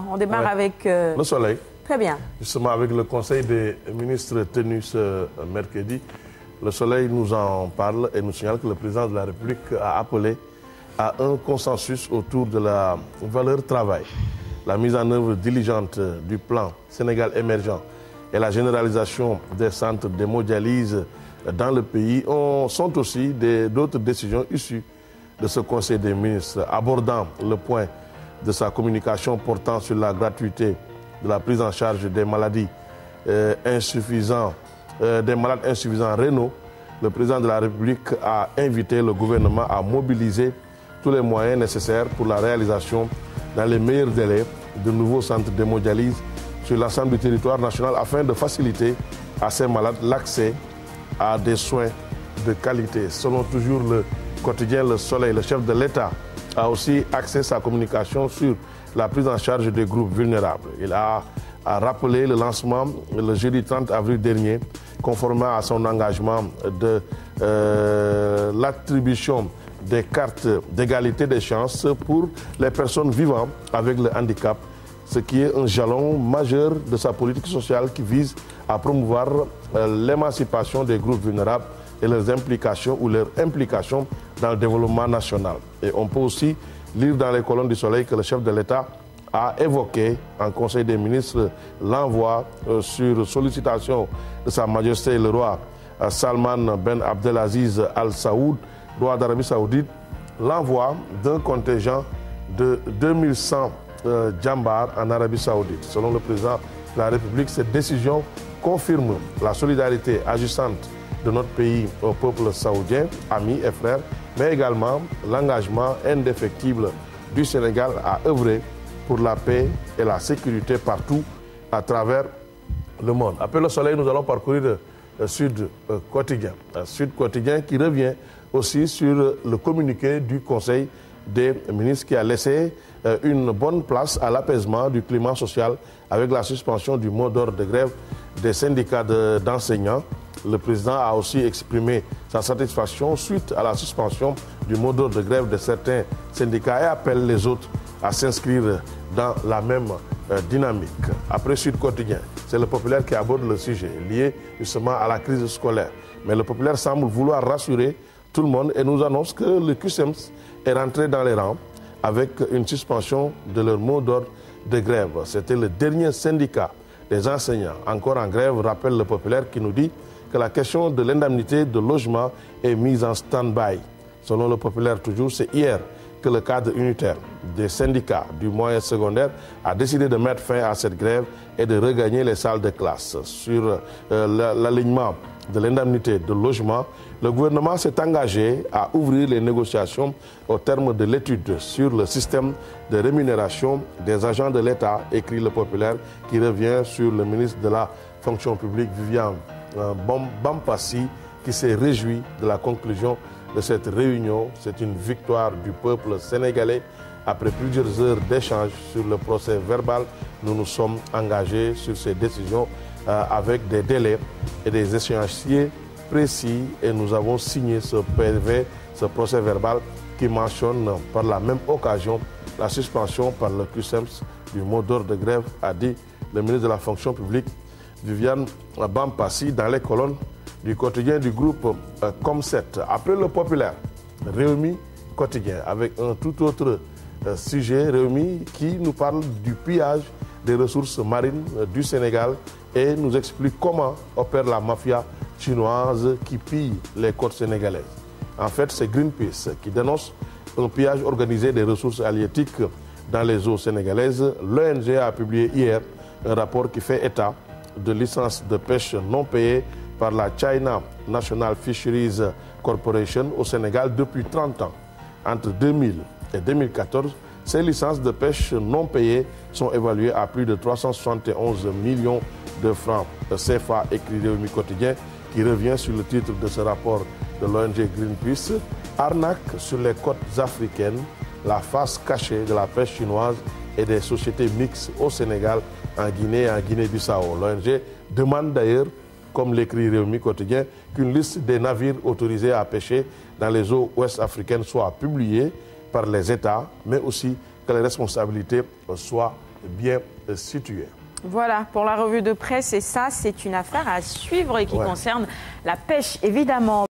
On démarre avec... Le soleil. Très bien. Justement, avec le Conseil des ministres tenu ce mercredi, le soleil nous en parle et nous signale que le président de la République a appelé à un consensus autour de la valeur travail. La mise en œuvre diligente du plan Sénégal émergent et la généralisation des centres d'hémodialyse dans le pays sont aussi d'autres décisions issues de ce Conseil des ministres, abordant le point de sa communication portant sur la gratuité de la prise en charge des malades insuffisants rénaux. Le président de la République a invité le gouvernement à mobiliser tous les moyens nécessaires pour la réalisation dans les meilleurs délais de nouveaux centres d'hémodialyse sur l'ensemble du territoire national afin de faciliter à ces malades l'accès à des soins de qualité. Selon toujours le quotidien Le Soleil, le chef de l'État a aussi axé sa communication sur la prise en charge des groupes vulnérables. Il a rappelé le lancement le jeudi 30 avril dernier, conformément à son engagement de l'attribution des cartes d'égalité des chances pour les personnes vivant avec le handicap, ce qui est un jalon majeur de sa politique sociale qui vise à promouvoir l'émancipation des groupes vulnérables et leurs implications dans le développement national. Et on peut aussi lire dans les colonnes du Soleil que le chef de l'État a évoqué en Conseil des ministres l'envoi sur sollicitation de Sa Majesté le roi Salman Ben Abdelaziz Al Saoud, roi d'Arabie Saoudite, l'envoi d'un contingent de 2100 djambars en Arabie Saoudite. Selon le président de la République, cette décision confirme la solidarité agissante de notre pays au peuple saoudien, amis et frères, mais également l'engagement indéfectible du Sénégal à œuvrer pour la paix et la sécurité partout à travers le monde. Après le soleil, nous allons parcourir Sud Quotidien. Sud Quotidien qui revient aussi sur le communiqué du Conseil des ministres qui a laissé une bonne place à l'apaisement du climat social avec la suspension du mot d'ordre de grève des syndicats d'enseignants. Le président a aussi exprimé sa satisfaction suite à la suspension du mot d'ordre de grève de certains syndicats et appelle les autres à s'inscrire dans la même dynamique. Après Sud Quotidien, c'est le Populaire qui aborde le sujet lié justement à la crise scolaire. Mais le Populaire semble vouloir rassurer tout le monde et nous annonce que le QSEMS est rentré dans les rangs avec une suspension de leur mot d'ordre de grève. C'était le dernier syndicat des enseignants encore en grève, rappelle le Populaire qui nous dit que la question de l'indemnité de logement est mise en stand-by. Selon le Populaire toujours, c'est hier que le cadre unitaire des syndicats du moyen secondaire a décidé de mettre fin à cette grève et de regagner les salles de classe. Sur l'alignement de l'indemnité de logement, le gouvernement s'est engagé à ouvrir les négociations au terme de l'étude sur le système de rémunération des agents de l'État, écrit le Populaire, qui revient sur le ministre de la fonction publique, Viviane Bampassi, qui s'est réjoui de la conclusion de cette réunion. C'est une victoire du peuple sénégalais. Après plusieurs heures d'échanges sur le procès verbal, nous nous sommes engagés sur ces décisions avec des délais et des échéanciers précis et nous avons signé ce PV, ce procès verbal qui mentionne par la même occasion la suspension par le QSEMS du mot d'ordre de grève, a dit le ministre de la fonction publique Viviane Bampassi dans les colonnes du quotidien du groupe Com7. Après le Populaire, Rewmi Quotidien, avec un tout autre sujet, Rewmi qui nous parle du pillage des ressources marines du Sénégal et nous explique comment opère la mafia chinoise qui pille les côtes sénégalaises. En fait, c'est Greenpeace qui dénonce un pillage organisé des ressources halieutiques dans les eaux sénégalaises. L'ONG a publié hier un rapport qui fait état de licences de pêche non payées par la China National Fisheries Corporation au Sénégal depuis 30 ans. Entre 2000 et 2014, ces licences de pêche non payées sont évaluées à plus de 371 millions de francs CFA, écrit Rewmi Quotidien, qui revient sur le titre de ce rapport de l'ONG Greenpeace. Arnaque sur les côtes africaines, la face cachée de la pêche chinoise et des sociétés mixtes au Sénégal, en Guinée et en Guinée-Bissau. L'ONG demande d'ailleurs, comme l'écrit Rewmi Quotidien, qu'une liste des navires autorisés à pêcher dans les eaux ouest-africaines soit publiée par les États, mais aussi que les responsabilités soient bien situé. Voilà, pour la revue de presse, et ça, c'est une affaire à suivre et qui concerne la pêche, évidemment.